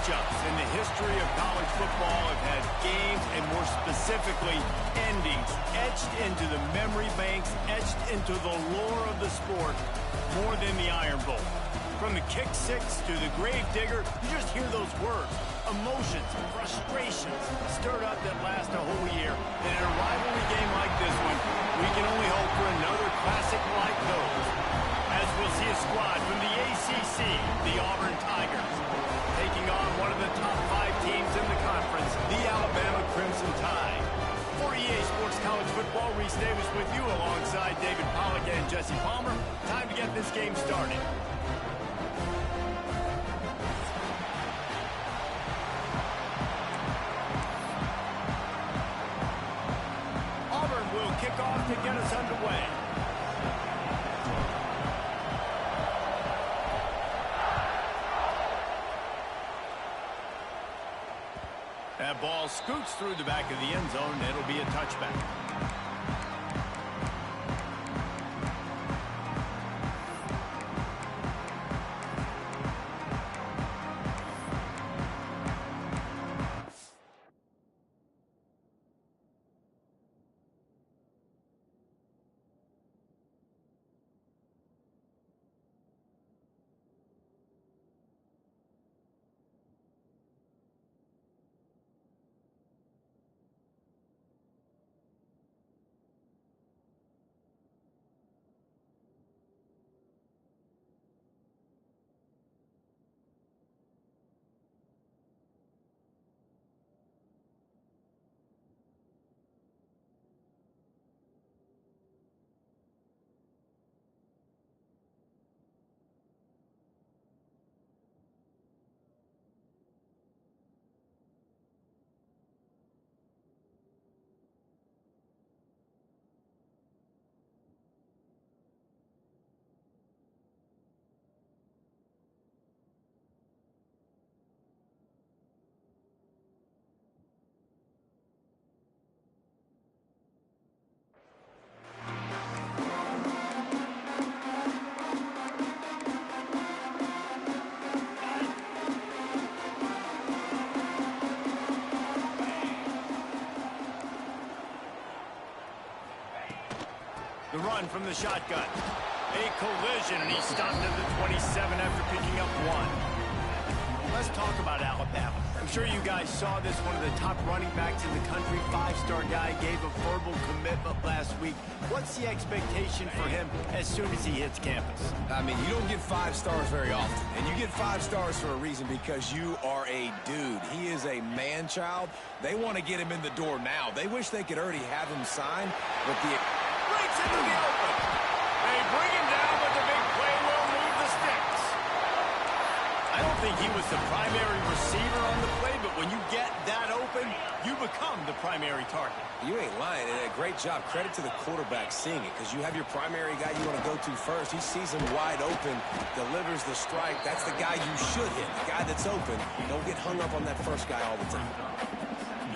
matchups in the history of college football have had games, and more specifically, endings etched into the memory banks, etched into the lore of the sport more than the Iron Bowl. From the kick six to the grave digger, you just hear those words. Emotions, frustrations, stirred up that last a whole year. And in a rivalry game like this one, we can only hope for another classic like those. As we'll see a squad from the ACC, the Auburn Tigers, taking on one of the top 5 teams in the conference, the Alabama Crimson Tide. For EA Sports College Football, Reese Davis with you alongside David Pollack and Jesse Palmer. Time to get this game started. Auburn will kick off to get us underway. That ball scoots through the back of the end zone, and it'll be a touchback. The run from the shotgun. A collision, and he stopped at the 27 after picking up 1. Let's talk about Alabama. I'm sure you guys saw this. One of the top running backs in the country, 5-star guy, gave a verbal commitment last week. What's the expectation for him as soon as he hits campus? I mean, you don't get 5 stars very often. And you get 5 stars for a reason, because you are a dude. He is a man-child. They want to get him in the door now. They wish they could already have him signed, but the... Breaks into the open. They bring him down, but the big play will move the sticks. I don't think he was the primary receiver on the play, but when you get that open, you become the primary target. You ain't lying, and a great job. Credit to the quarterback seeing it, because you have your primary guy you want to go to first. He sees him wide open, delivers the strike. That's the guy you should hit, the guy that's open. Don't get hung up on that first guy all the time.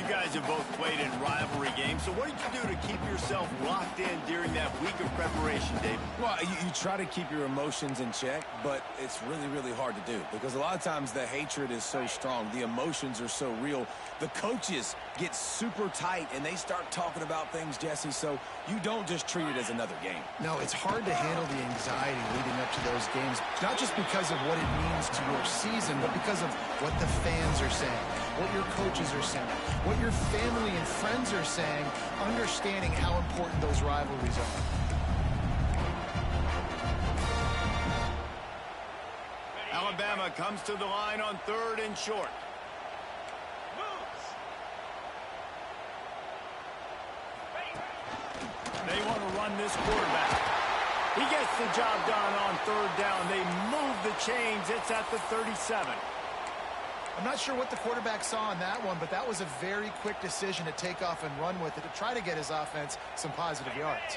You guys have both played in rivalry games, so what did you do to keep yourself locked in during that week of preparation, David? Well, you try to keep your emotions in check, but it's really, really hard to do, because a lot of times the hatred is so strong, the emotions are so real, the coaches get super tight, and they start talking about things, Jesse, so you don't just treat it as another game. No, it's hard to handle the anxiety leading up to those games, not just because of what it means to your season, but because of what the fans are saying, what your coaches are saying, what your family and friends are saying, understanding how important those rivalries are. Alabama comes to the line on 3rd and short. They want to run this quarterback. He gets the job done on 3rd down. They move the chains. It's at the 37. I'm not sure what the quarterback saw on that one, but that was a very quick decision to take off and run with it to try to get his offense some positive yards.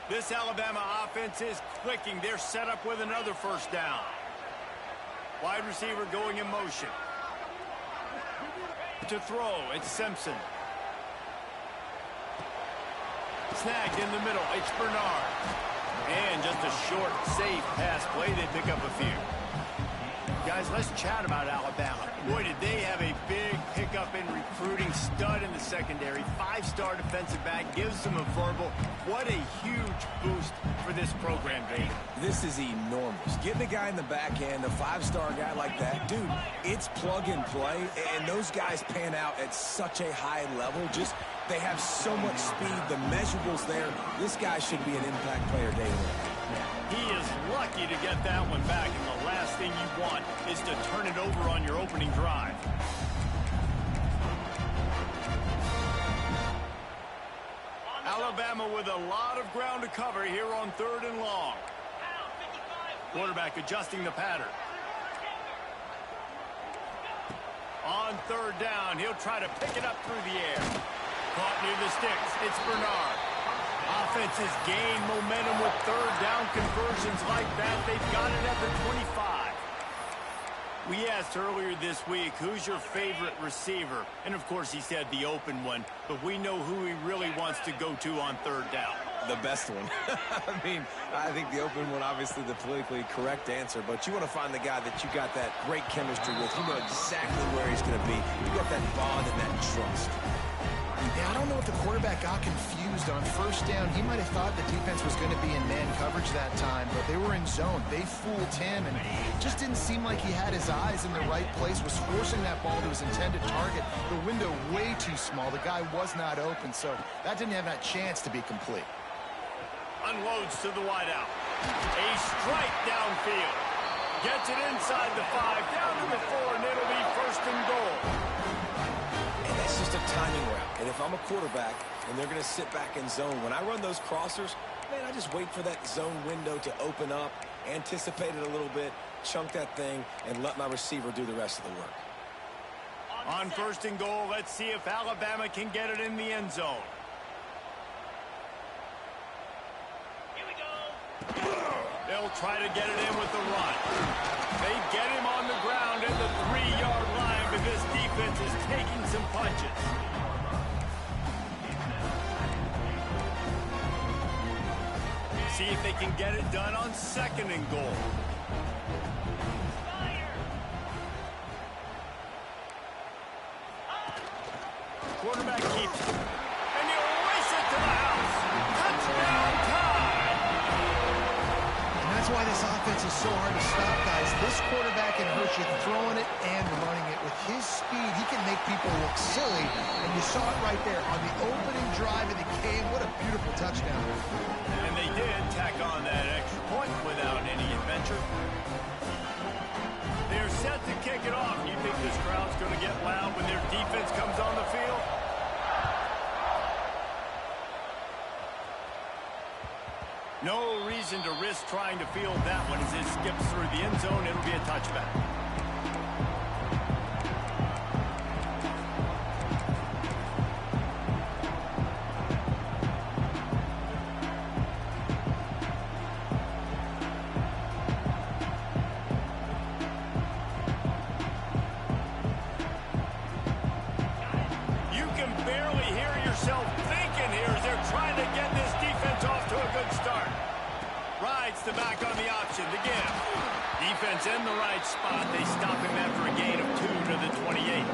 This Alabama offense is clicking. They're set up with another 1st down. Wide receiver going in motion. To throw, it's Simpson. Snagged in the middle, it's Bernard. And just a short, safe pass play. They pick up a few. Guys, let's chat about Alabama. Boy, did they have a big pickup in recruiting. Stud in the secondary. 5-star defensive back. Gives them a verbal. What a huge boost for this program, Dave. This is enormous. Getting a guy in the back end, a 5-star guy like that, dude, it's plug and play, and those guys pan out at such a high level. Just, they have so much speed. The measurables there. This guy should be an impact player day one. He is lucky to get that one back, and the last thing you want is to turn it over on your opening drive. Alabama with a lot of ground to cover here on 3rd and long. Quarterback adjusting the pattern. On 3rd down, he'll try to pick it up through the air. Caught near the sticks. It's Bernard. Offenses gain momentum with 3rd down conversions like that. They've got it at the 25. We asked earlier this week, who's your favorite receiver? And, of course, he said the open one. But we know who he really wants to go to on 3rd down. The best one. I mean, I think the open one, obviously the politically correct answer. But you want to find the guy that you got that great chemistry with. You know exactly where he's going to be. You got that bond and that trust. Yeah, I don't know if the quarterback got confused on 1st down. He might have thought the defense was going to be in man coverage that time, but they were in zone. They fooled him, and it just didn't seem like he had his eyes in the right place, was forcing that ball to his intended target. The window way too small. The guy was not open, so that didn't have that chance to be complete. Unloads to the wideout. A strike downfield. Gets it inside the 5, down to the 4, and it'll be 1st and goal. And that's just a timing route. And if I'm a quarterback and they're going to sit back in zone, when I run those crossers, man, I just wait for that zone window to open up, anticipate it a little bit, chunk that thing, and let my receiver do the rest of the work. On 1st and goal, let's see if Alabama can get it in the end zone. Here we go. They'll try to get it in with the run. They get him on the ground at the 3-yard line, but this defense is taking some punches. See if they can get it done on 2nd and goal. Quarterback keeps it. And he'll race it to the house. Touchdown time! And that's why this offense is so hard to stop, guys. This quarterback can hurt you throwing it and running it. With his speed, he can make people look silly. And you saw it right there on the opening drive of the game. What a beautiful touchdown. And they did tack on that extra point without any adventure. They're set to kick it off. You think this crowd's going to get loud when their defense comes on the field? No reason to risk trying to field that one as it skips through the end zone. It'll be a touchback. The back on the option, the give. Defense in the right spot. They stop him after a gain of 2 to the 28.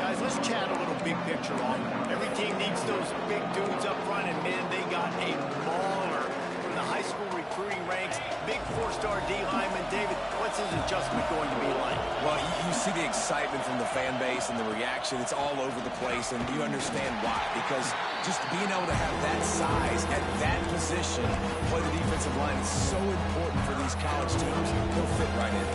Guys, let's chat a little big picture on them. Every team needs those big dudes up front, and man, they got a mauler from the high school recruiting ranks. Big 4-star D lineman. David, what's his adjustment going to be like? Well, you see the excitement from the fan base and the reaction. It's all over the place, and you understand why. Because just being able to have that size at that position, play the defensive line, is so important for these college teams. He'll fit right in.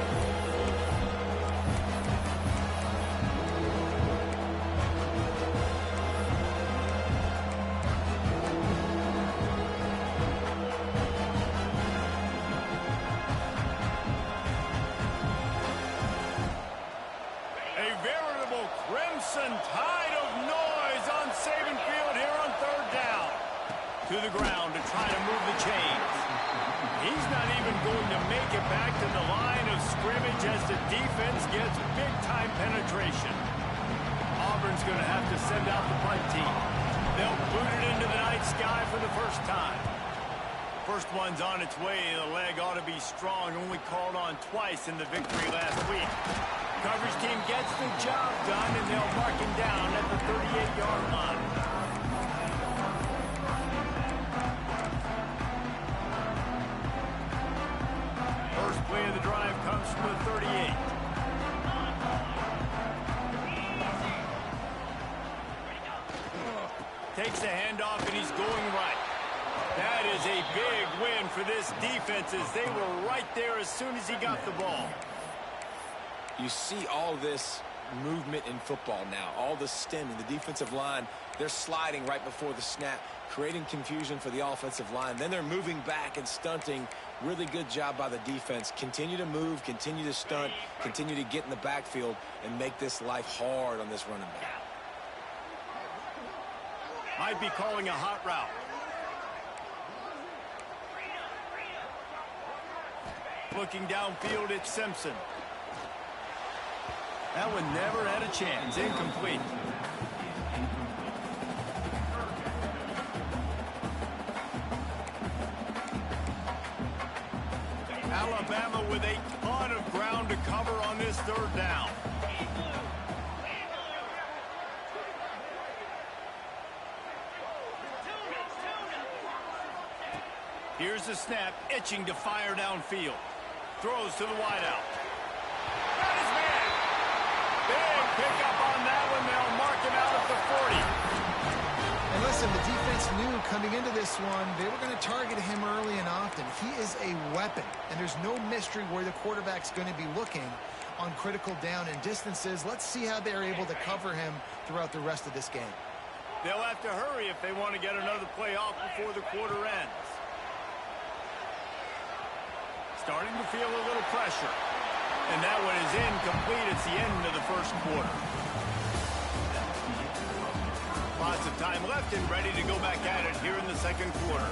Crimson tide of noise on Saban Field here on 3rd down. To the ground to try to move the chains. He's not even going to make it back to the line of scrimmage as the defense gets big-time penetration. Auburn's going to have to send out the punt team. They'll boot it into the night sky for the first time. First one's on its way. The leg ought to be strong. Only called on twice in the victory last week. Coverage team gets the job done, and they'll mark him down at the 38-yard line. First play of the drive comes from the 38. Takes the handoff, and he's going right. That is a big win for this defense as they were right there as soon as he got the ball. You see all this movement in football now, all the stemming, the defensive line, they're sliding right before the snap, creating confusion for the offensive line. Then they're moving back and stunting. Really good job by the defense. Continue to move, continue to stunt, continue to get in the backfield and make this life hard on this running back. Might be calling a hot route. Looking downfield, it's Simpson. That one never had a chance. Incomplete. Alabama with a ton of ground to cover on this third down. Here's the snap, itching to fire downfield. Throws to the wideout. Got his man. Big pickup on that one. They'll mark him out at the 40. And listen, the defense knew coming into this one, they were going to target him early and often. He is a weapon, and there's no mystery where the quarterback's going to be looking on critical down and distances. Let's see how they're able to cover him throughout the rest of this game. They'll have to hurry if they want to get another play off before the quarter ends. Starting to feel a little pressure. And that one is incomplete. It's the end of the first quarter. Lots of time left and ready to go back at it here in the second quarter.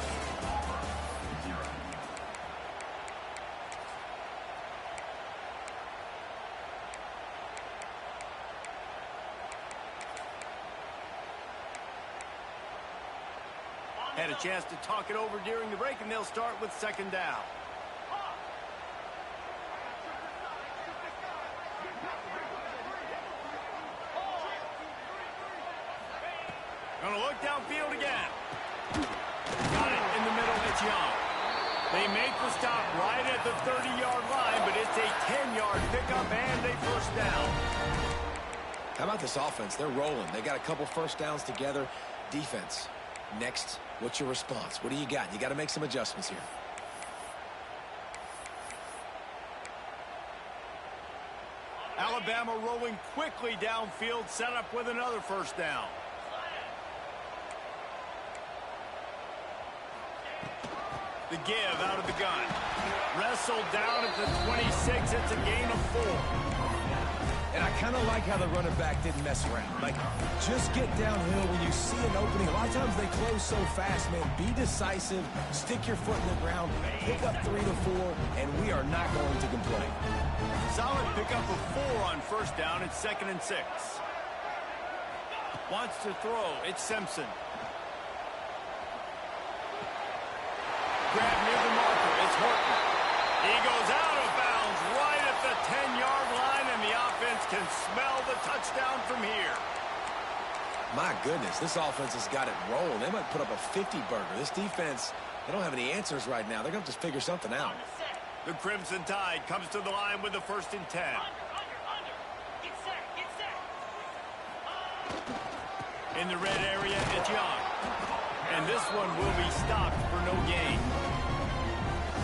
Had a chance to talk it over during the break, and they'll start with second down. Gonna look downfield again. Got it in the middle. It's Young. They make the stop right at the 30-yard line, but it's a 10-yard pickup and a first down. How about this offense? They're rolling. They got a couple first downs together. Defense. Next, what's your response? What do you got? You got to make some adjustments here. Alabama rolling quickly downfield, set up with another first down. The give out of the gun. Wrestled down at the 26. It's a gain of 4. And I kind of like how the running back didn't mess around. Like, just get downhill when you see an opening. A lot of times they close so fast, man. Be decisive. Stick your foot in the ground. Pick up 3 to 4, and we are not going to complain. Solid pickup of 4 on first down. It's 2nd and 6. Wants to throw. It's Simpson. Grab near the marker. It's Horton. He goes out of bounds right at the 10-yard line, and the offense can smell the touchdown from here. My goodness, this offense has got it rolling. They might put up a 50-burger. This defense, they don't have any answers right now. They're going to have to figure something out. The Crimson Tide comes to the line with the 1st and 10. In the red area, it's Young. And this one will be stopped for no gain.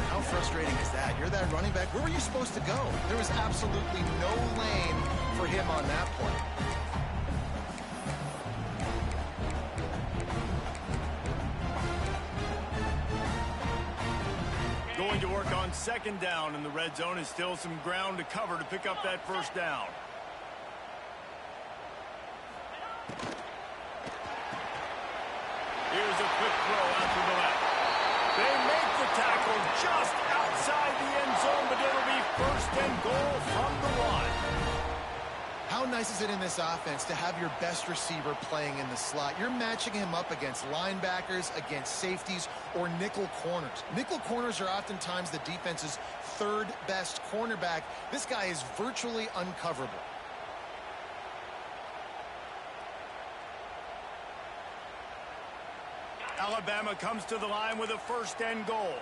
How frustrating is that? You're that running back. Where were you supposed to go? There was absolutely no lane for him on that play. Going to work on second down in the red zone, is still some ground to cover to pick up that first down. Here's a quick throw out to the left. They make the tackle just outside the end zone, but it'll be 1st and goal from the 1. How How nice is it in this offense to have your best receiver playing in the slot? You're matching him up against linebackers, against safeties, or nickel corners. Nickel corners are oftentimes the defense's third best cornerback. This guy is virtually uncoverable. Alabama comes to the line with a first and goal.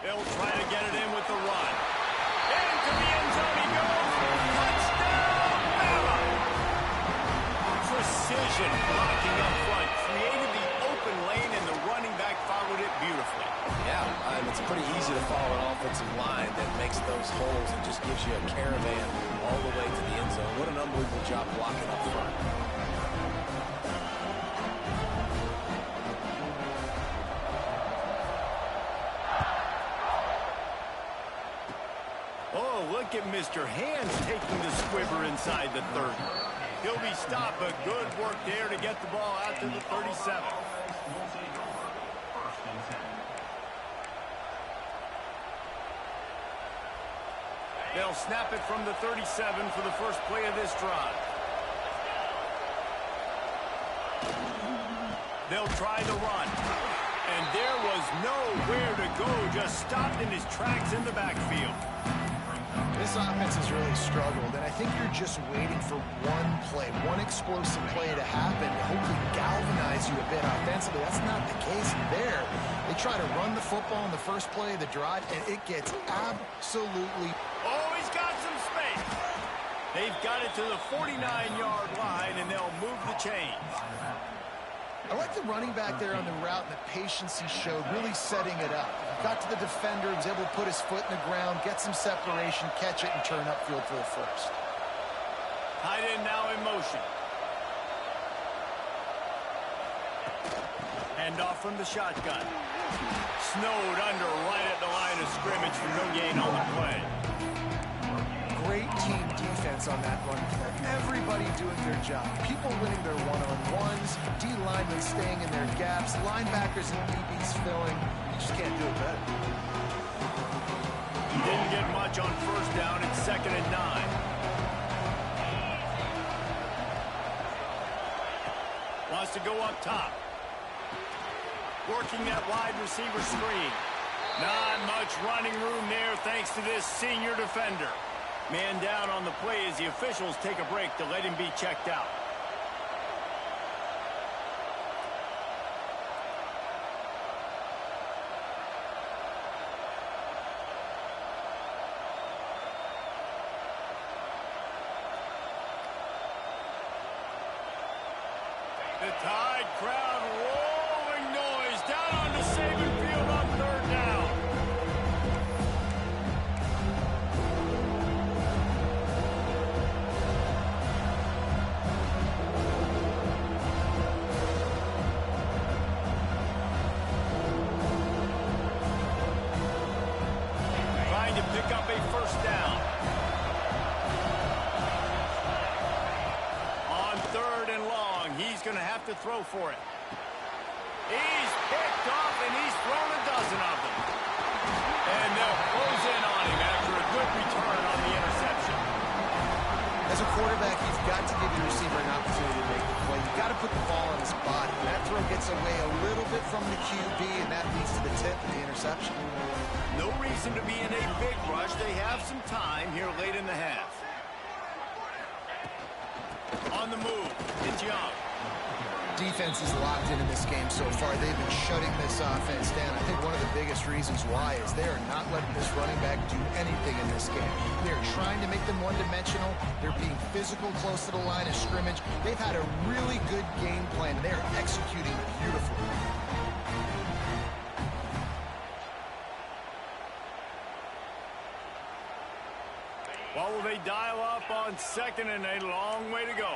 They'll try to get it in with the run. Into the end zone he goes. Touchdown, Bama! Precision blocking up front. Created the open lane, and the running back followed it beautifully. Yeah, it's pretty easy to follow an offensive line that makes those holes and just gives you a caravan all the way to the end zone. What an unbelievable job blocking up front. Oh, look at Mr. Hands taking the squibber inside the 30. He'll be stopped, but good work there to get the ball out to the 37. They'll snap it from the 37 for the first play of this drive. They'll try the run. And there was nowhere to go, just stopped in his tracks in the backfield. This offense has really struggled, and I think you're just waiting for one play, one explosive play to happen to hopefully galvanize you a bit offensively. That's not the case there. They try to run the football in the first play of the drive, and it gets absolutely... Oh, he's got some space. They've got it to the 49-yard line, and they'll move the chains. I like the running back there on the route and the patience he showed, really setting it up. Got to the defender, was able to put his foot in the ground, get some separation, catch it, and turn upfield for the first. Tight end now in motion. Hand off from the shotgun. Snowed under right at the line of scrimmage for no gain on the play. Great team defense on that run play. Everybody doing their job. People winning their one-on-ones, D-linemen staying in their gaps, linebackers and DBs filling. You just can't do it better. He didn't get much on first down. It's 2nd and 9. Wants to go up top. Working that wide receiver screen. Not much running room there thanks to this senior defender. Man down on the play as the officials take a break to let him be checked out. The Tide crowd rolling noise down onto Saban Field on 3rd down. Trying to pick up a first down. On 3rd and long, he's going to have to throw for it. He's picked off, and he's thrown a dozen of them. And they'll close in on him after a good return on the interception. As a quarterback, you've got to give your receiver an opportunity to make the play. You've got to put the ball on his body. That throw gets away a little bit from the QB, and that leads to the tip of the interception. No reason to be in a big rush. They have some time here late in the half. On the move, it's Young. Defense is locked in this game so far. They've been shutting this offense down. I think one of the biggest reasons why is they are not letting this running back do anything in this game. They're trying to make them one-dimensional. They're being physical close to the line of scrimmage. They've had a really good game plan. They're executing beautifully. What will they dial up on 2nd and a long way to go?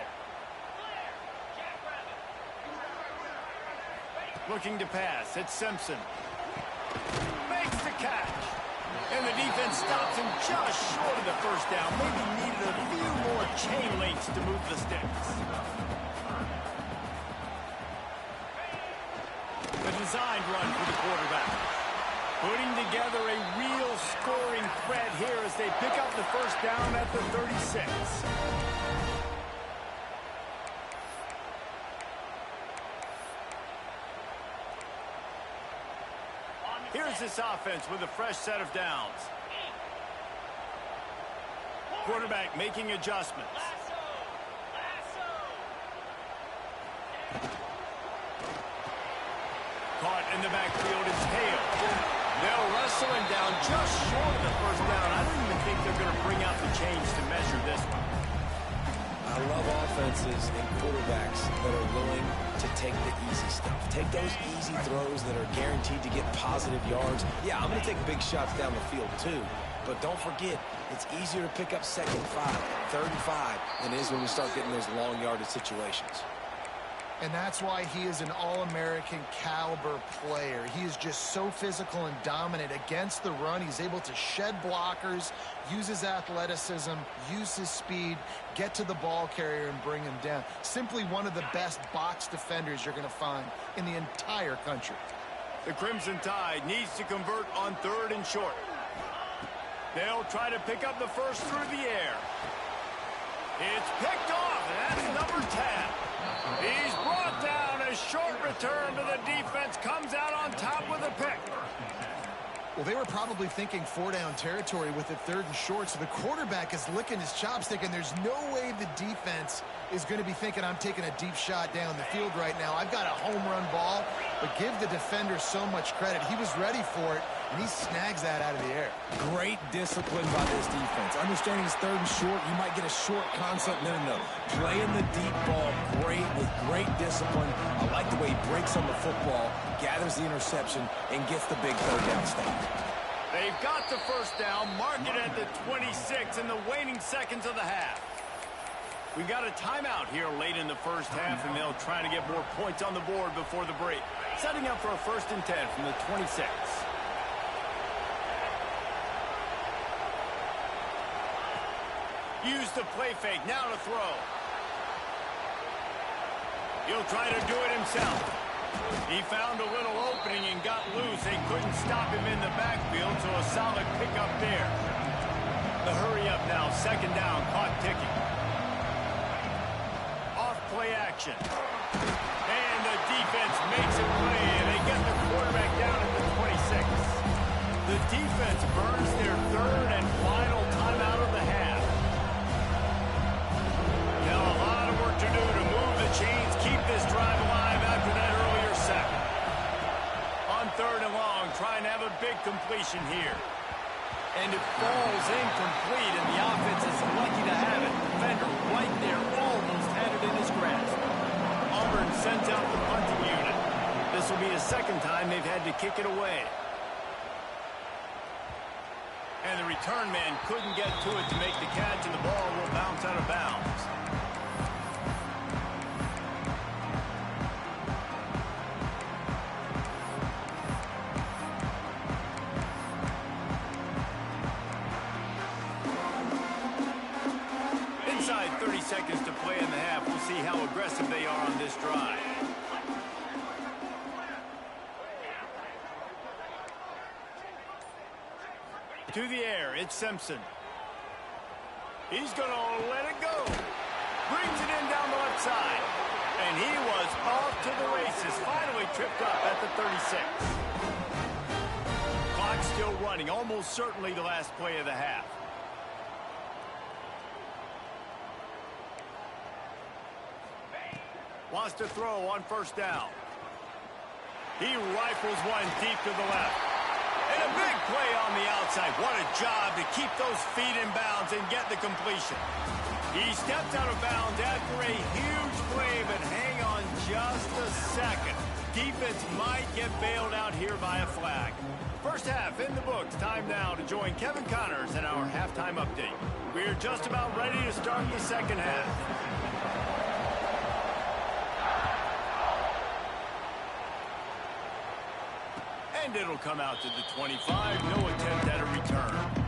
Looking to pass. It's Simpson. Makes the catch. And the defense stops him just short of the first down. Maybe needed a few more chain links to move the sticks. A designed run for the quarterback. Putting together a real scoring threat here as they pick up the first down at the 36. Here's this offense with a fresh set of downs. Quarterback making adjustments. Caught in the backfield is Hale. They'll wrestle him down just short of the first down. I don't even think they're going to bring out the chains to measure this one. I love offenses and quarterbacks that are willing to take the easy stuff. Take those easy throws that are guaranteed to get positive yards. Yeah, I'm going to take big shots down the field too. But don't forget, it's easier to pick up 2nd and 5, 3rd and 5 than it is when we start getting those long yardage situations. And that's why he is an All-American caliber player. He is just so physical and dominant against the run. He's able to shed blockers, use his athleticism, use his speed, get to the ball carrier and bring him down. Simply one of the best box defenders you're going to find in the entire country. The Crimson Tide needs to convert on 3rd and short. They'll try to pick up the first through the air. It's picked off, and that's number 10. He's brought down. A short return to the defense comes out on top with a pick. Well, they were probably thinking 4-down territory with it 3rd and short, so the quarterback is licking his chops thinking there's no way the defense is going to be thinking I'm taking a deep shot down the field right now. I've got a home run ball, but give the defender so much credit. He was ready for it, and he snags that out of the air. Great discipline by this defense. Understanding it's 3rd and short, you might get a short concept. No. Playing the deep ball great with great discipline. I like the way he breaks on the football, gathers the interception, and gets the big 3rd down stop. They've got the first down, mark it at the 26 in the waning seconds of the half. We've got a timeout here late in the first half, and they'll try to get more points on the board before the break. Setting up for a 1st and 10 from the 26. Use the play fake, now to throw. He'll try to do it himself. He found a little opening and got loose. They couldn't stop him in the backfield, so a solid pickup there. The hurry up now, 2nd down, clock ticking. Off play action. And the defense makes a play, and they get the quarterback down at the 26. The defense burns their 3rd and final timeout of the half. Now a lot of work to do to move the chains, keep this drive alive after that earlier sack. On 3rd and long, trying to have a big completion here. And it falls incomplete, and the offense is lucky to have it. Defender right there almost had it in his grasp. Auburn sends out the punting unit. This will be the 2nd time they've had to kick it away. And the return man couldn't get to it to make the catch, and the ball will bounce out of bounds. Inside 30 seconds to play in the half. We'll see how aggressive they are on this drive. To the air, it's Simpson. He's going to let it go. Brings it in down the left side. And he was off to the races. Finally tripped up at the 36. Clock still running. Almost certainly the last play of the half. Wants to throw on 1st down. He rifles one deep to the left. And a big play on the outside. What a job to keep those feet in bounds and get the completion. He steps out of bounds after a huge play, but hang on just a second. Defense might get bailed out here by a flag. First half in the books. Time now to join Kevin Connors in our halftime update. We're just about ready to start the 2nd half. And it'll come out to the 25. No attempt at a return.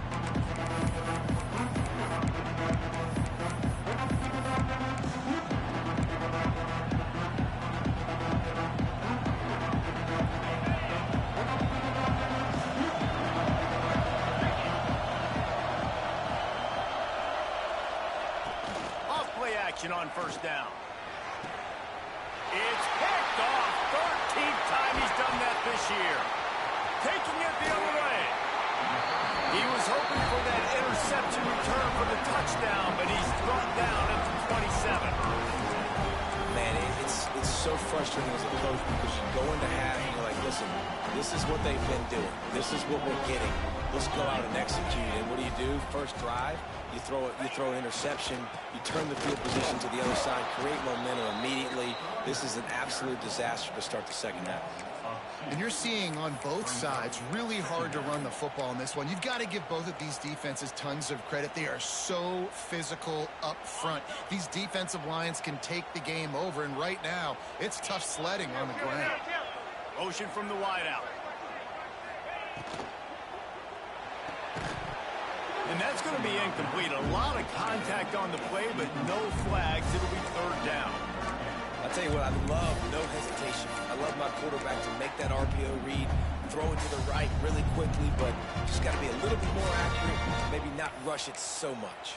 first down. It's picked off. 13th time he's done that this year. Taking it the other way. He was hoping for that interception return for the touchdown, but he's brought down at the 27. Man, it's so frustrating as a coach because you go into half and you're like, listen, this is what they've been doing. This is what we're getting. Let's go out and execute. And what do? First drive, you throw an interception, you turn the field position to the other side, create momentum immediately. This is an absolute disaster to start the second half. And you're seeing on both sides really hard to run the football in this one. You've got to give both of these defenses tons of credit. They are so physical up front. These defensive lines can take the game over, and right now it's tough sledding on the ground. Motion from the wideout. And that's going to be incomplete. A lot of contact on the play, but no flags. It'll be third down. I'll tell you what, I love no hesitation. I love my quarterback to make that RPO read, throw it to the right really quickly, but just got to be a little bit more accurate, maybe not rush it so much.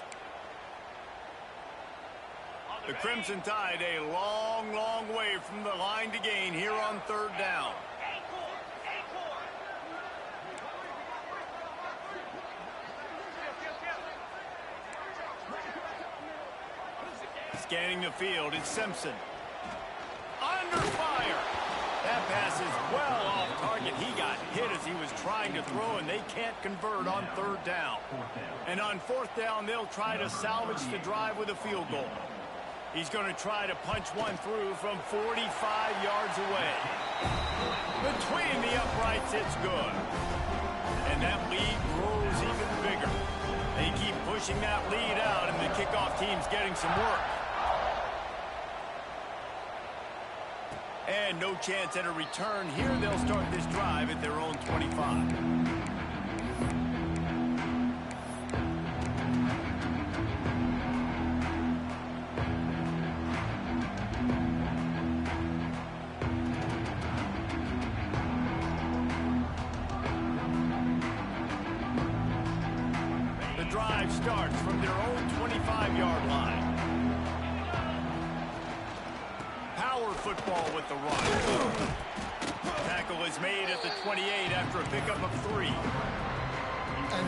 The Crimson Tide a long, long way from the line to gain here on third down. Scanning the field, it's Simpson. Under fire. That pass is well off target. He got hit as he was trying to throw, and they can't convert on third down. And on fourth down, they'll try to salvage the drive with a field goal. He's going to try to punch one through from 45 yards away. Between the uprights, it's good. And that lead grows even bigger. They keep pushing that lead out, and the kickoff team's getting some work. And no chance at a return here. They'll start this drive at their own 25. The drive starts from their own 25-yard line. Power football with the run. Tackle is made at the 28 after a pickup of 3.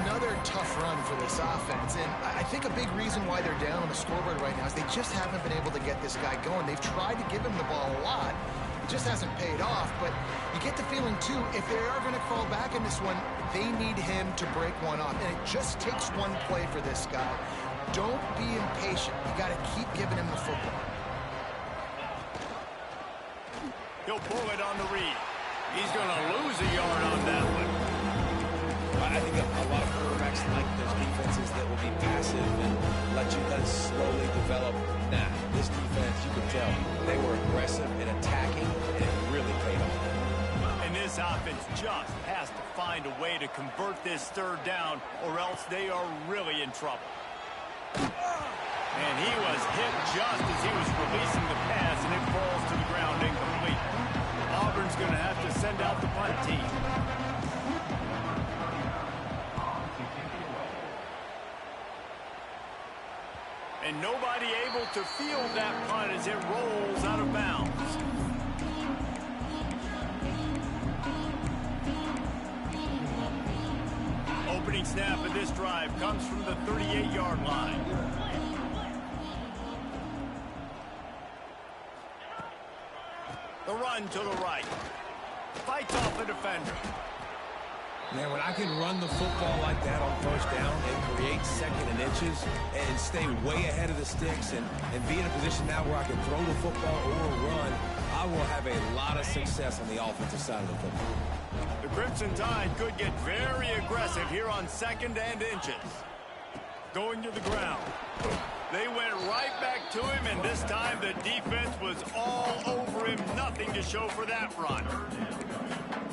Another tough run for this offense, and I think a big reason why they're down on the scoreboard right now is they just haven't been able to get this guy going. They've tried to give him the ball a lot. It just hasn't paid off, but you get the feeling, too, if they are going to crawl back in this one, they need him to break one off, and it just takes one play for this guy. Don't be impatient. You got to keep giving him the football. He'll pull it on the read. He's going to lose a yard on that one. I think a lot of quarterbacks like those defenses that will be passive and let it slowly develop. Nah, this defense, you can tell, they were aggressive and attacking, and it really paid off. And this offense just has to find a way to convert this third down, or else they are really in trouble. And he was hit just as he was releasing the pass, and it falls to the ground incomplete. Auburn's going to have to send out the punt team. And nobody able to field that punt as it rolls out of bounds. Opening snap of this drive comes from the 38-yard line. The run to the right. Fights off the defender. Man, when I can run the football like that on first down and create second and inches and stay way ahead of the sticks and be in a position now where I can throw the football or run, I will have a lot of success on the offensive side of the football. The Crimson Tide could get very aggressive here on second and inches. Going to the ground. They went right back to him, and this time the defense was all over him. Nothing to show for that run.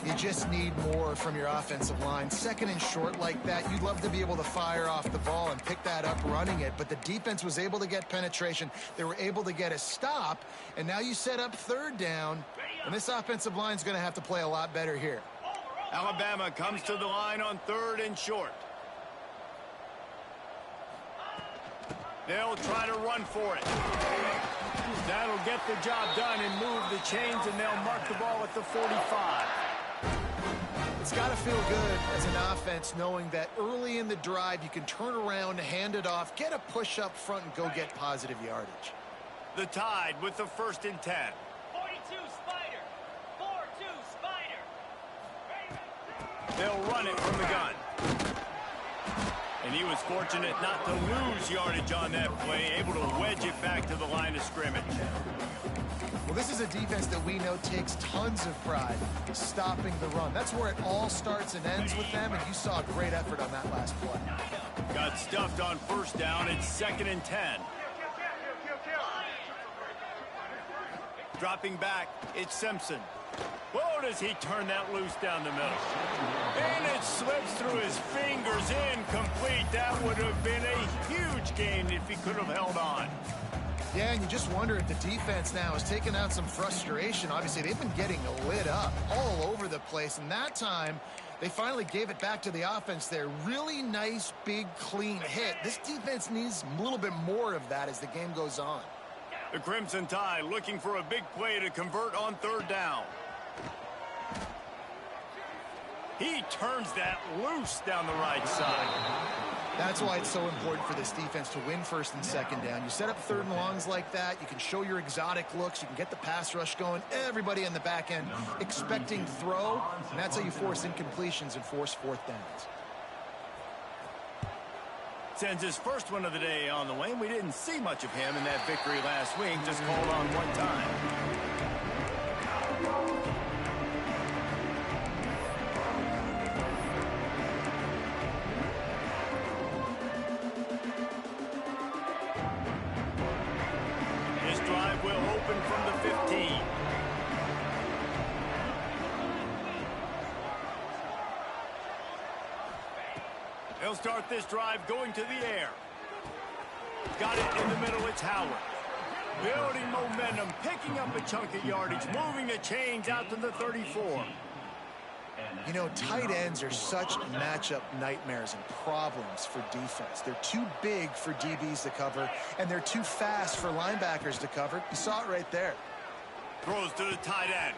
You just need more from your offensive line. Second and short like that, you'd love to be able to fire off the ball and pick that up running it, but the defense was able to get penetration. They were able to get a stop, and now you set up third down, and this offensive line is going to have to play a lot better here. Alabama comes to the line on third and short. They'll try to run for it. That'll get the job done and move the chains, and they'll mark the ball at the 45. It's got to feel good as an offense knowing that early in the drive you can turn around, hand it off, get a push up front, and go get positive yardage. The Tide with the 1st and 10. 42 Spider. 4-2 Spider. They'll run it from the gun. And he was fortunate not to lose yardage on that play, able to wedge it back to the line of scrimmage. Well, this is a defense that we know takes tons of pride stopping the run. That's where it all starts and ends with them, and you saw a great effort on that last play. Got stuffed on 1st down. It's 2nd and 10. Dropping back, it's Simpson. Whoa, does he turn that loose down the middle. And it slips through his fingers, incomplete. That would have been a huge gain if he could have held on. Yeah, and you just wonder if the defense now is taking out some frustration. Obviously, they've been getting lit up all over the place, and that time they finally gave it back to the offense there. Really nice, big, clean hit. This defense needs a little bit more of that as the game goes on. The Crimson Tide looking for a big play to convert on 3rd down. He turns that loose down the right side. That's why it's so important for this defense to win 1st and 2nd down. You set up 3rd and longs like that. You can show your exotic looks. You can get the pass rush going. Everybody in the back end expecting throw. And that's how you force incompletions and force 4th downs. Sends his first one of the day on the way. We didn't see much of him in that victory last week. Just called on 1 time. This drive will open from the 15. They'll start this drive going to the air. Got it in the middle, it's Howard. Building momentum, picking up a chunk of yardage, moving the chains out to the 34. You know, tight ends are such matchup nightmares and problems for defense. They're too big for DBs to cover, and they're too fast for linebackers to cover. You saw it right there. Throws to the tight end.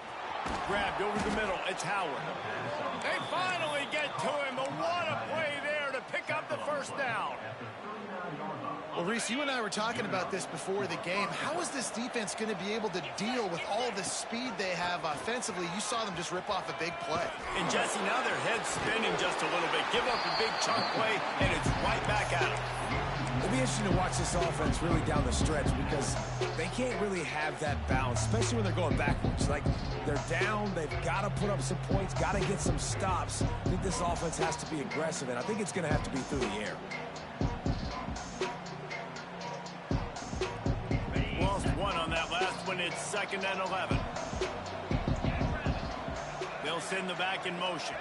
Grabbed over the middle, it's Howard. They finally get to him, but what a play there to pick up the 1st down. Well, Reese, you and I were talking about this before the game. How is this defense going to be able to deal with all the speed they have offensively? You saw them just rip off a big play. And Jesse, now their head's spinning just a little bit. Give up a big chunk play, and it's right back at them. It'll be interesting to watch this offense really down the stretch because they can't really have that balance, especially when they're going backwards. Like, they're down, they've got to put up some points, got to get some stops. I think this offense has to be aggressive, and I think it's going to have to be through the air. Lost 1 on that last one. It's 2nd and 11. They'll send the back in motion.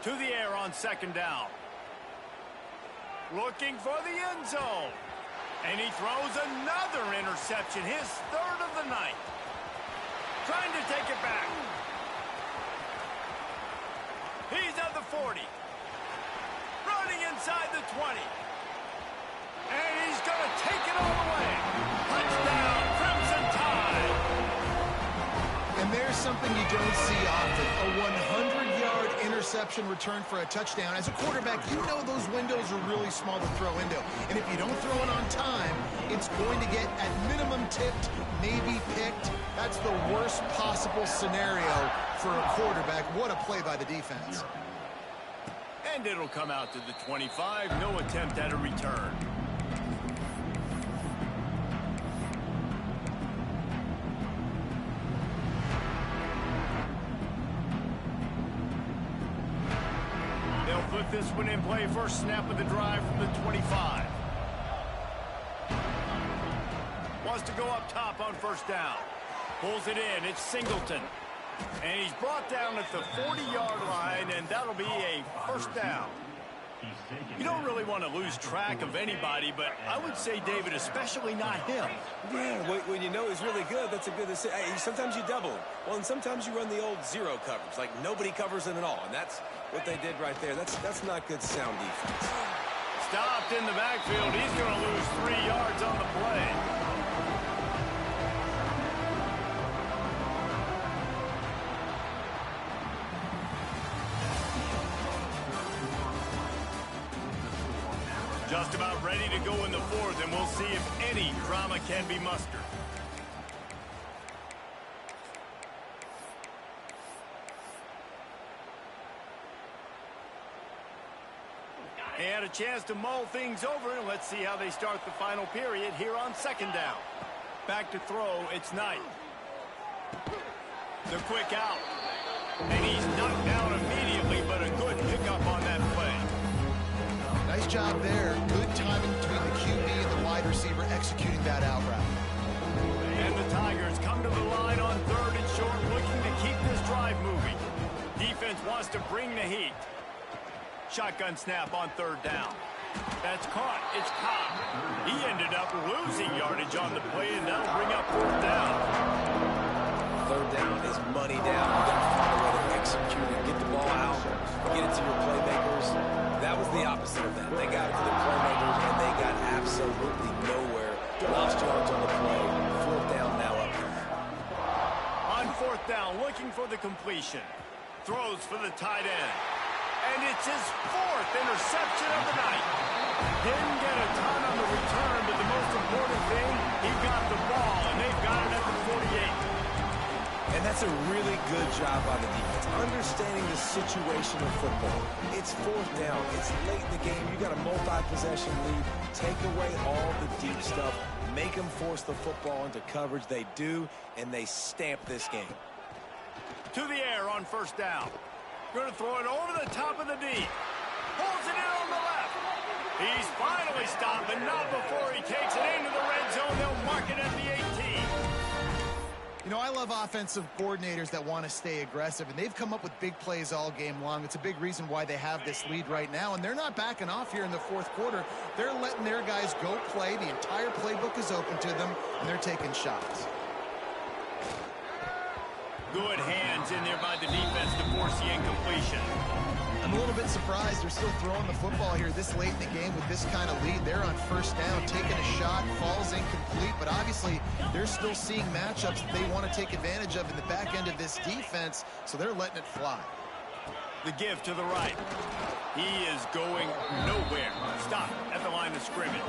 To the air on 2nd down. Looking for the end zone. And he throws another interception, his 3rd of the night. Trying to take it back. He's at the 40. Running inside the 20. And he's going to take it all the way. Touchdown, Crimson Tide. And there's something you don't see often, a 100-yard interception return for a touchdown. As a quarterback, you know those windows are really small to throw into. And if you don't throw it on time, it's going to get at minimum tipped, maybe picked. That's the worst possible scenario for a quarterback. What a play by the defense. And it'll come out to the 25. No attempt at a return. They'll put this one in play. First snap of the drive from the 25. Wants to go up top on 1st down. Pulls it in. It's Singleton. And he's brought down at the 40-yard line, and that'll be a 1st down. You don't really want to lose track of anybody, but I would say, David, especially not him. Yeah, when you know he's really good, that's a good decision. Hey, sometimes you double him. Well, and sometimes you run the old zero coverage, like nobody covers him at all, and that's what they did right there. That's not good sound defense. stopped in the backfield. He's going to lose 3 yards on the play. Just about ready to go in the fourth, and we'll see if any drama can be mustered. They had a chance to mull things over, and let's see how they start the final period here on second down. Back to throw, it's Knight. The quick out. And he's knocked down immediately, but a good pickup on that play. Nice job there. Good timing between the QB and the wide receiver executing that out route. And the Tigers come to the line on third and short, looking to keep this drive moving. Defense wants to bring the heat. Shotgun snap on third down. That's caught. It's Cobb. He ended up losing yardage on the play, and that'll bring up fourth down. Third down is money down. You got to find a way to execute it, get the ball out, get it to your playmakers. That was the opposite of that. They got it to the playmakers, and they got absolutely nowhere. Lost yards on the play. Fourth down now up. On fourth down, looking for the completion. Throws for the tight end. And it's his fourth interception of the night. Didn't get a ton on the return, but the most important thing, he got the ball, and they've got it at the 48. And that's a really good job by the defense, understanding the situation of football. It's fourth down. It's late in the game. You got a multi-possession lead. Take away all the deep stuff. Make them force the football into coverage. They do, and they stamp this game. To the air on first down. Going to throw it over the top of the D. Pulls it in on the left. He's finally stopped, but not before he takes it into the red zone. They'll mark it at the 18. You know, I love offensive coordinators that want to stay aggressive, and they've come up with big plays all game long. It's a big reason why they have this lead right now, and they're not backing off here in the fourth quarter. They're letting their guys go play. The entire playbook is open to them, and they're taking shots. Good hands in there by the defense to force the incompletion. I'm a little bit surprised they're still throwing the football here this late in the game with this kind of lead. They're on first down, taking a shot, falls incomplete, but obviously they're still seeing matchups that they want to take advantage of in the back end of this defense, so they're letting it fly. The give to the right. He is going nowhere. Stop at the line of scrimmage.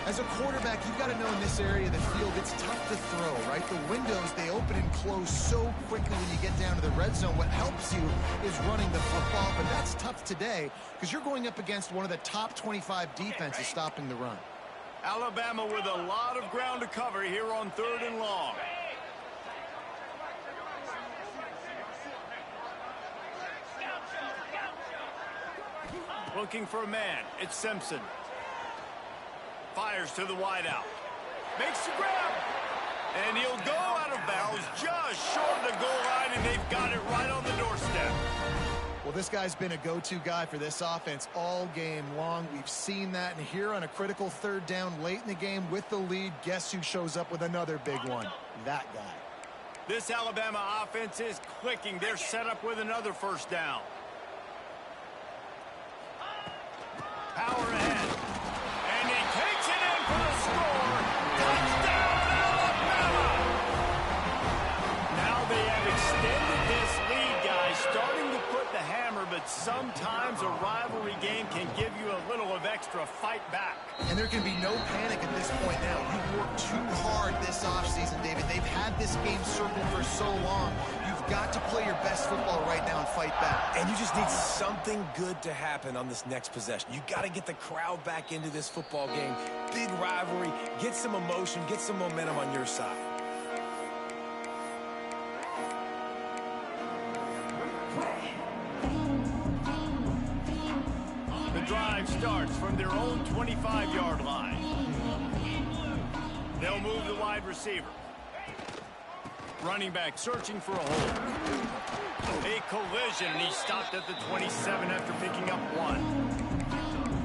As a quarterback, you've got to know in this area of the field, it's tough to throw, right? The windows, they open and close so quickly when you get down to the red zone. What helps you is running the football, but that's tough today because you're going up against one of the top 25 defenses stopping the run. Alabama with a lot of ground to cover here on third and long. Looking for a man. It's Simpson. Fires to the wideout. Makes the grab. And he'll go out of bounds just short of the goal line, and they've got it right on the doorstep. Well, this guy's been a go-to guy for this offense all game long. We've seen that, and here on a critical third down late in the game with the lead, guess who shows up with another big one? That guy. This Alabama offense is clicking. They're set up with another first down. Power ahead. And he takes it in for the score. Touchdown, Alabama! Now they have extended this lead, guys, starting to put the hammer, but sometimes a rivalry game can give you a little of extra fight back. And there can be no panic at this point now. You've worked too hard this offseason, David. They've had this game circled for so long. You've got to play your best football right now and fight back. And you just need something good to happen on this next possession. You got to get the crowd back into this football game. Big rivalry. Get some emotion. Get some momentum on your side. The drive starts from their own 25-yard line. They'll move the wide receiver. Running back searching for a hole. A collision, and he stopped at the 27 after picking up one.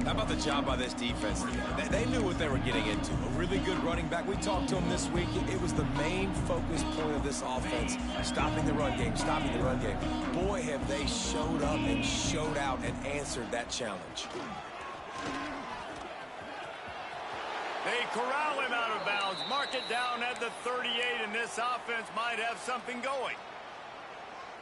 How about the job by this defense? They knew what they were getting into. A really good running back. We talked to him this week. It was the main focus point of this offense. Stopping the run game, stopping the run game. Boy, have they showed up and showed out and answered that challenge. They corral him out of bounds. Mark it down at the 38, and this offense might have something going.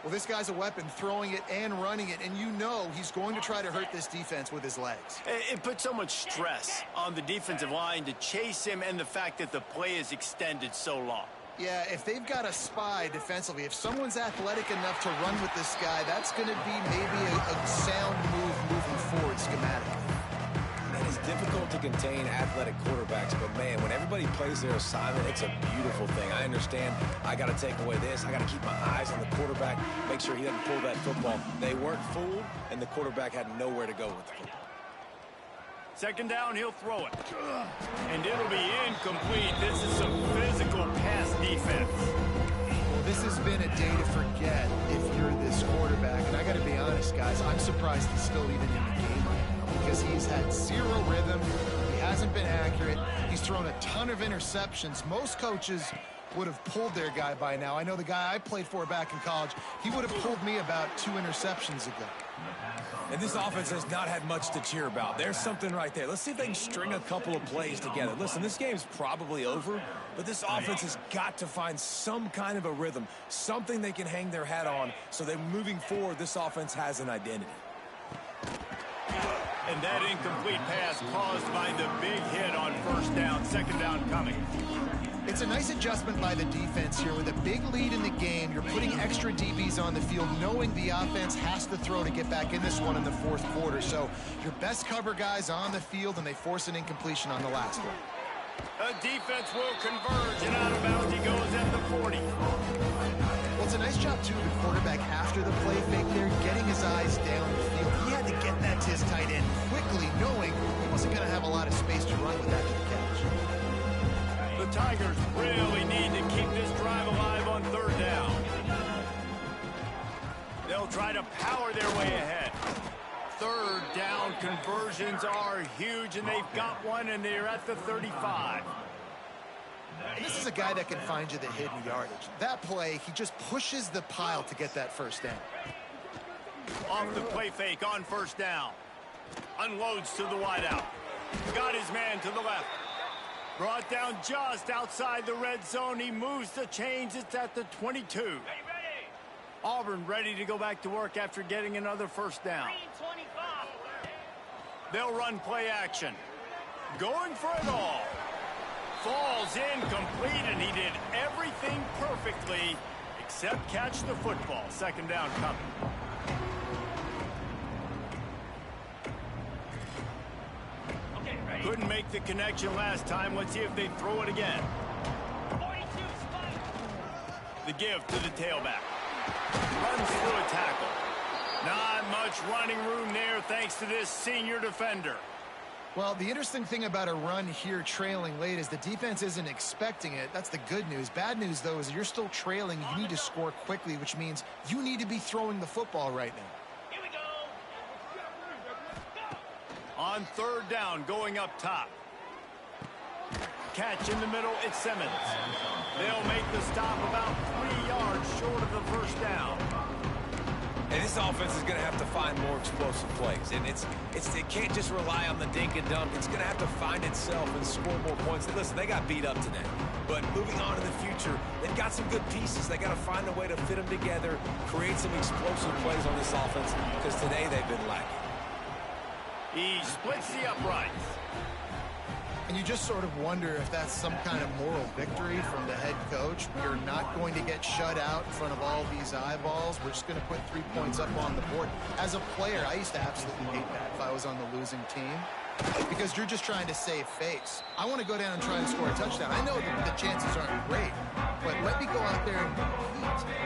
Well, this guy's a weapon, throwing it and running it, and you know he's going to try to hurt this defense with his legs. It puts so much stress on the defensive line to chase him, and the fact that the play is extended so long. Yeah, if they've got a spy defensively, if someone's athletic enough to run with this guy, that's going to be maybe a sound move moving forward schematically. It's difficult to contain athletic quarterbacks, but man, when everybody plays their assignment, it's a beautiful thing. I understand I got to take away this. I got to keep my eyes on the quarterback, make sure he doesn't pull that football. They weren't fooled, and the quarterback had nowhere to go with the football. Second down, he'll throw it. And it'll be incomplete. This is some physical pass defense. Well, this has been a day to forget if you're this quarterback. And I got to be honest, guys, I'm surprised he's still even in the game right now because he's had zero rhythm. He hasn't been accurate. He's thrown a ton of interceptions. Most coaches would have pulled their guy by now. I know the guy I played for back in college, he would have pulled me about 2 interceptions ago. And this offense has not had much to cheer about. There's something right there. Let's see if they can string a couple of plays together. Listen, this game's probably over, but this offense has got to find some kind of a rhythm, something they can hang their hat on so that moving forward, this offense has an identity. And that incomplete pass caused by the big hit on first down. Second down coming. It's a nice adjustment by the defense here. With a big lead in the game, you're putting extra DBs on the field, knowing the offense has to throw to get back in this one in the fourth quarter. So your best cover guys on the field, and they force an incompletion on the last one. The defense will converge, and out of bounds he goes at the 40. Well, it's a nice job, too, of the quarterback after the play fake there, getting his eyes down the field. He had to get that to his tight end quickly, knowing he wasn't going to have a lot of space to run with that to the catch. The Tigers really need to keep this drive alive on third down. They'll try to power their way ahead. Third down conversions are huge, and they've got one, and they're at the 35. And this is a guy that can find you the hidden yardage. That play, he just pushes the pile to get that first down. Off the play fake on first down. Unloads to the wideout. Got his man to the left. Brought down just outside the red zone. He moves the chains. It's at the 22. Ready. Auburn ready to go back to work after getting another first down. 25. They'll run play action. Going for it all. Falls incomplete, and he did everything perfectly except catch the football. Second down coming. Okay, ready. Couldn't make the connection last time. Let's see if they throw it again. 42, spike. The give to the tailback. Runs through a tackle. Not much running room there thanks to this senior defender. Well, the interesting thing about a run here trailing late is the defense isn't expecting it. That's the good news. Bad news, though, is you're still trailing. You need to score quickly, which means you need to be throwing the football right now. Here we go. On third down, going up top. Catch in the middle, it's Simmons. They'll make the stop about 3 yards short of the first down. And this offense is going to have to find more explosive plays. And it can't just rely on the dink and dunk. It's going to have to find itself and score more points. And listen, they got beat up today. But moving on in the future, they've got some good pieces. They got to find a way to fit them together, create some explosive plays on this offense, because today they've been lacking. He splits the uprights. And you just sort of wonder if that's some kind of moral victory from the head coach. We're not going to get shut out in front of all these eyeballs. We're just going to put 3 points up on the board. As a player, I used to absolutely hate that if I was on the losing team, because you're just trying to save face. I want to go down and try and score a touchdown. I know that the chances aren't great, but let me go out there and compete.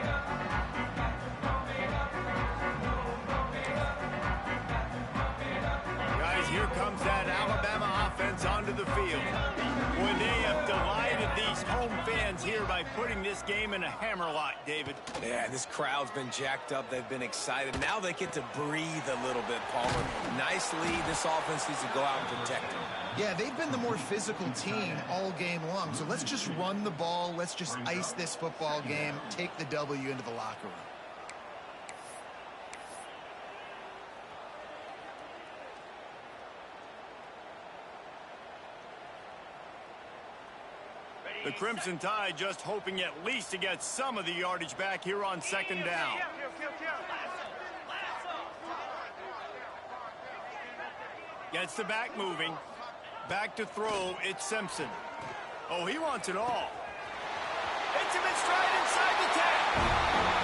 Here comes that Alabama offense onto the field. Boy, they have delighted these home fans here by putting this game in a hammerlock, David. Yeah, this crowd's been jacked up. They've been excited. Now they get to breathe a little bit, Palmer. Nice lead. This offense needs to go out and protect them. Yeah, they've been the more physical team all game long. So let's just run the ball. Let's just ice this football game, take the W into the locker room. The Crimson Tide just hoping at least to get some of the yardage back here on second down. Gets the back moving. Back to throw, it's Simpson. Oh, he wants it all. Hits him in stride inside the 10.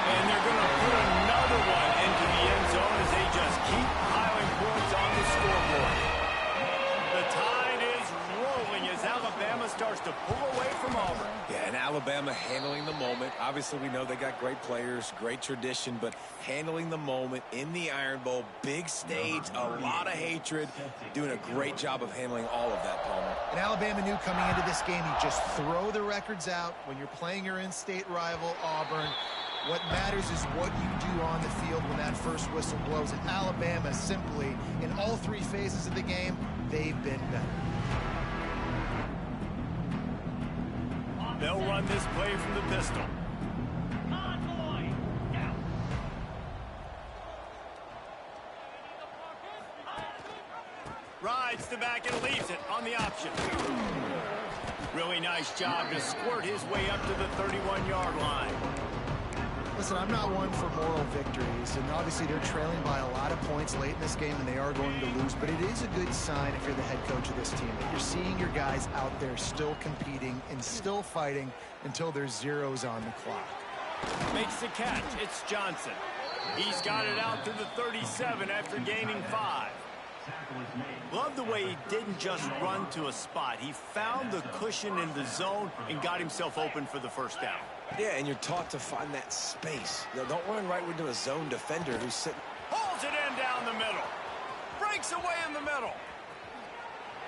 And they're going to put another one into the end zone as they just keep piling points on the scoreboard. The Tide is rolling as Alabama starts to pull away from Auburn. Yeah, and Alabama handling the moment. Obviously, we know they got great players, great tradition, but handling the moment in the Iron Bowl, big stage, a lot of hatred, doing a great job of handling all of that, Palmer. And Alabama knew coming into this game, you just throw the records out when you're playing your in-state rival, Auburn. What matters is what you do on the field when that first whistle blows. And Alabama simply, in all three phases of the game, they've been better. They'll run this play from the pistol. Rides the back and leaves it on the option. Really nice job to squirt his way up to the 31-yard line. Listen, I'm not one for moral victories, and obviously they're trailing by a lot of points late in this game, and they are going to lose, but it is a good sign if you're the head coach of this team that you're seeing your guys out there still competing and still fighting until there's zeros on the clock. Makes the catch. It's Johnson. He's got it out to the 37 after gaining 5. Love the way he didn't just run to a spot. He found the cushion in the zone and got himself open for the first down. Yeah, and you're taught to find that space. You know, don't run right into a zone defender who's sitting. Pulls it in down the middle. Breaks away in the middle.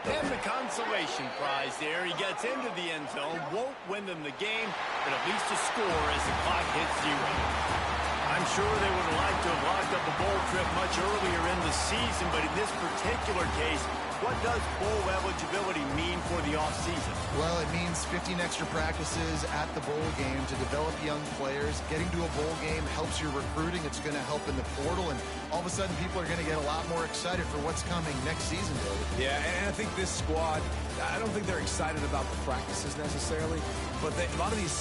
And the consolation prize there. He gets into the end zone. Won't win them the game, but at least a score as the clock hits 0. I'm sure they would have liked to have locked up a bowl trip much earlier in the season, but in this particular case, what does bowl eligibility mean for the offseason? Well, it means 15 extra practices at the bowl game to develop young players. Getting to a bowl game helps your recruiting. It's going to help in the portal, and all of a sudden people are going to get a lot more excited for what's coming next season, David. Yeah, and I think this squad, I don't think they're excited about the practices necessarily, but a lot of these